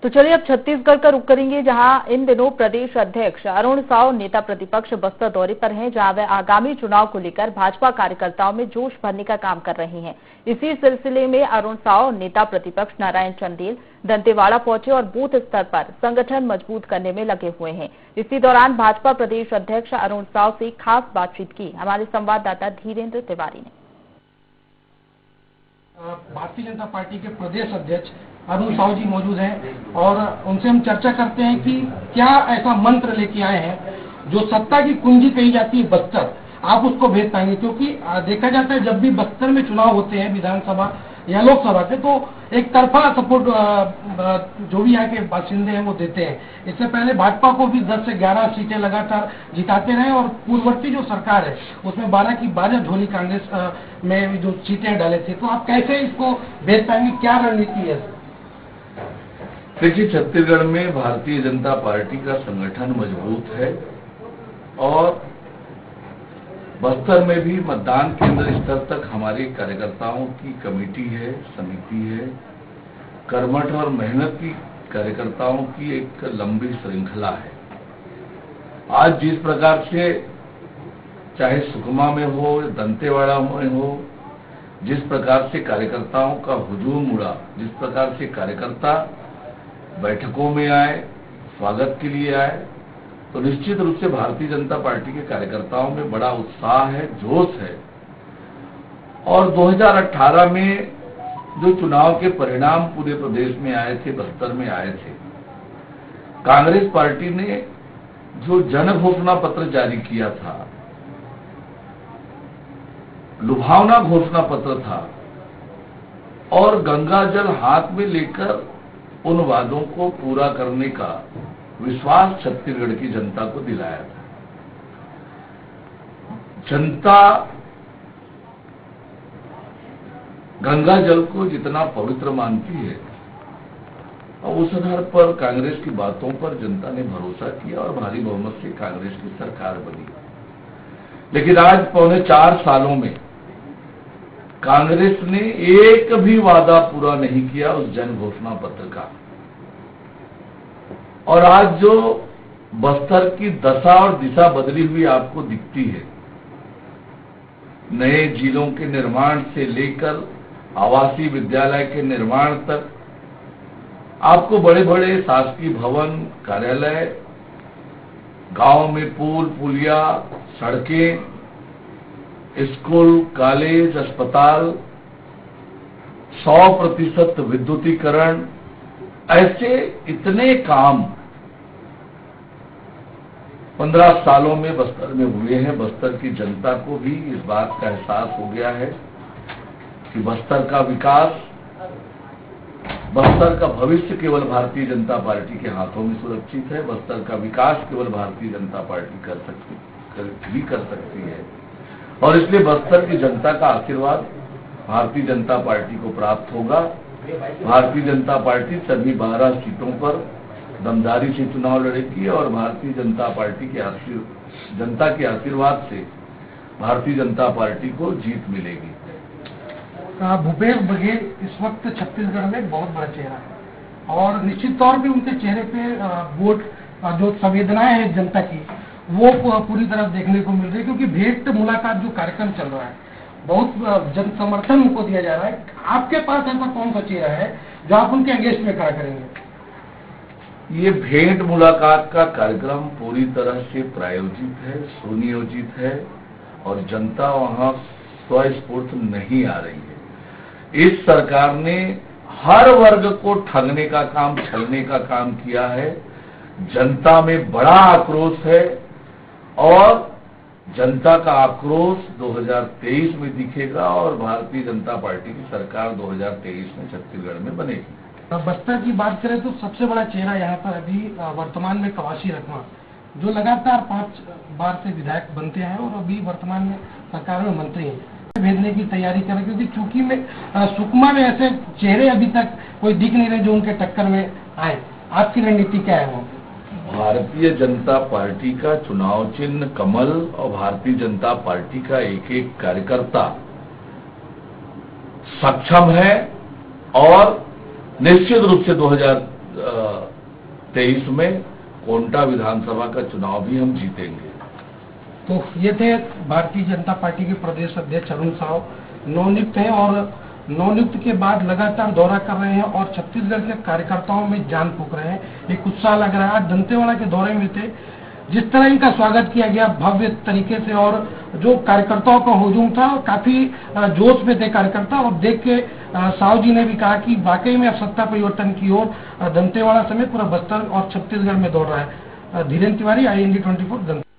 तो चलिए अब छत्तीसगढ़ का रुख करेंगे, जहां इन दिनों प्रदेश अध्यक्ष अरुण साव नेता प्रतिपक्ष बस्तर दौरे पर हैं, जहां वे आगामी चुनाव को लेकर भाजपा कार्यकर्ताओं में जोश भरने का काम कर रहे हैं। इसी सिलसिले में अरुण साव नेता प्रतिपक्ष नारायण चंदेल दंतेवाड़ा पहुंचे और बूथ स्तर पर संगठन मजबूत करने में लगे हुए हैं। इसी दौरान भाजपा प्रदेश अध्यक्ष अरुण साव से खास बातचीत की हमारे संवाददाता धीरेन्द्र तिवारी ने। भारतीय जनता पार्टी के प्रदेश अध्यक्ष अरुण साव जी मौजूद हैं और उनसे हम चर्चा करते हैं कि क्या ऐसा मंत्र लेके आए हैं जो सत्ता की कुंजी कही जाती है बस्तर, आप उसको भेज पाएंगे? क्योंकि देखा जाता है जब भी बस्तर में चुनाव होते हैं विधानसभा या लोकसभा के, तो एक तरफा सपोर्ट जो भी यहाँ के बाशिंदे हैं वो देते हैं। इससे पहले भाजपा को भी 10 से 11 सीटें लगातार जिताते रहे और पूर्ववर्ती जो सरकार है उसमें 12 की 12 झोली कांग्रेस में जो सीटें डाले थे। तो आप कैसे इसको भेज पाएंगे, क्या रणनीति है? देखिए, छत्तीसगढ़ में भारतीय जनता पार्टी का संगठन मजबूत है और बस्तर में भी मतदान केंद्र स्तर तक हमारे कार्यकर्ताओं की कमेटी है, समिति है। कर्मठ और मेहनती कार्यकर्ताओं की एक लंबी श्रृंखला है। आज जिस प्रकार से चाहे सुकमा में हो, दंतेवाड़ा में हो, जिस प्रकार से कार्यकर्ताओं का हुजूम उड़ा, जिस प्रकार से कार्यकर्ता बैठकों में आए, स्वागत के लिए आए, तो निश्चित रूप से भारतीय जनता पार्टी के कार्यकर्ताओं में बड़ा उत्साह है, जोश है। और 2018 में जो चुनाव के परिणाम पूरे प्रदेश में आए थे, बस्तर में आए थे, कांग्रेस पार्टी ने जो जन घोषणा पत्र जारी किया था, लुभावना घोषणा पत्र था और गंगा जल हाथ में लेकर उन वादों को पूरा करने का विश्वास छत्तीसगढ़ की जनता को दिलाया था। जनता गंगा जल को जितना पवित्र मानती है और उस आधार पर कांग्रेस की बातों पर जनता ने भरोसा किया और भारी बहुमत से कांग्रेस की सरकार बनी। लेकिन आज पौने 4 सालों में कांग्रेस ने एक भी वादा पूरा नहीं किया उस जन घोषणा पत्र का। और आज जो बस्तर की दशा और दिशा बदली हुई आपको दिखती है, नए जिलों के निर्माण से लेकर आवासीय विद्यालय के निर्माण तक आपको बड़े बड़े शासकीय भवन, कार्यालय, गांव में पुल, पुलिया, सड़कें, स्कूल, कॉलेज, अस्पताल, 100% विद्युतीकरण, ऐसे इतने काम 15 सालों में बस्तर में हुए हैं। बस्तर की जनता को भी इस बात का एहसास हो गया है कि बस्तर का विकास, बस्तर का भविष्य केवल भारतीय जनता पार्टी के हाथों में सुरक्षित है। बस्तर का विकास केवल भारतीय जनता पार्टी कर सकती है और इसलिए बस्तर की जनता का आशीर्वाद भारतीय जनता पार्टी को प्राप्त होगा। भारतीय जनता पार्टी सभी 12 सीटों पर दमदारी से चुनाव लड़ेगी और भारतीय जनता पार्टी के जनता के आशीर्वाद से भारतीय जनता पार्टी को जीत मिलेगी। भूपेश बघेल इस वक्त छत्तीसगढ़ में बहुत बड़ा चेहरा है और निश्चित तौर पे उनके चेहरे पे वोट जो संवेदनाएं है जनता की, वो पूरी तरह देखने को मिल रही है। क्योंकि भेंट मुलाकात जो कार्यक्रम चल रहा है, बहुत जन समर्थन उनको दिया जा रहा है। आपके पास ऐसा कौन सा चेहरा है जो आप उनके अगेंस्ट में खड़ा करेंगे? ये भेंट मुलाकात का कार्यक्रम पूरी तरह से प्रायोजित है, सुनियोजित है और जनता वहां स्वस्फूर्त नहीं आ रही है। इस सरकार ने हर वर्ग को ठगने का काम, छलने का काम किया है। जनता में बड़ा आक्रोश है और जनता का आक्रोश 2023 में दिखेगा और भारतीय जनता पार्टी की सरकार 2023 में छत्तीसगढ़ में बनेगी। बस्तर की बात करें तो सबसे बड़ा चेहरा यहाँ पर अभी वर्तमान में कवासी लखमा, जो लगातार 5 बार से विधायक बनते हैं और अभी वर्तमान में सरकार में मंत्री हैं, भेजने की तैयारी करें। क्योंकि चूंकि में सुकमा में ऐसे चेहरे अभी तक कोई दिख नहीं रहे जो उनके टक्कर में आए। आपकी रणनीति क्या है? वो भारतीय जनता पार्टी का चुनाव चिन्ह कमल और भारतीय जनता पार्टी का एक एक कार्यकर्ता सक्षम है और निश्चित रूप से 2023 में कोंटा विधानसभा का चुनाव भी हम जीतेंगे। तो ये थे भारतीय जनता पार्टी के प्रदेश अध्यक्ष अरुण साव, नवनियुक्त हैं और नवनियुक्त के बाद लगातार दौरा कर रहे हैं और छत्तीसगढ़ के कार्यकर्ताओं में जान फूंक रहे हैं। एक उत्साह लग रहा है। आज दंतेवाड़ा के दौरे में थे, जिस तरह इनका स्वागत किया गया भव्य तरीके से, और जो कार्यकर्ताओं का हुजूम था काफी जोश में थे कार्यकर्ता, और देख के साव जी ने भी कहा कि वाकई में अब सत्ता परिवर्तन की ओर दंतेवाड़ा समेत पूरा बस्तर और छत्तीसगढ़ में दौड़ रहा है। धीरेन्द्र तिवारी, IND 24 दंतेवाड़ा।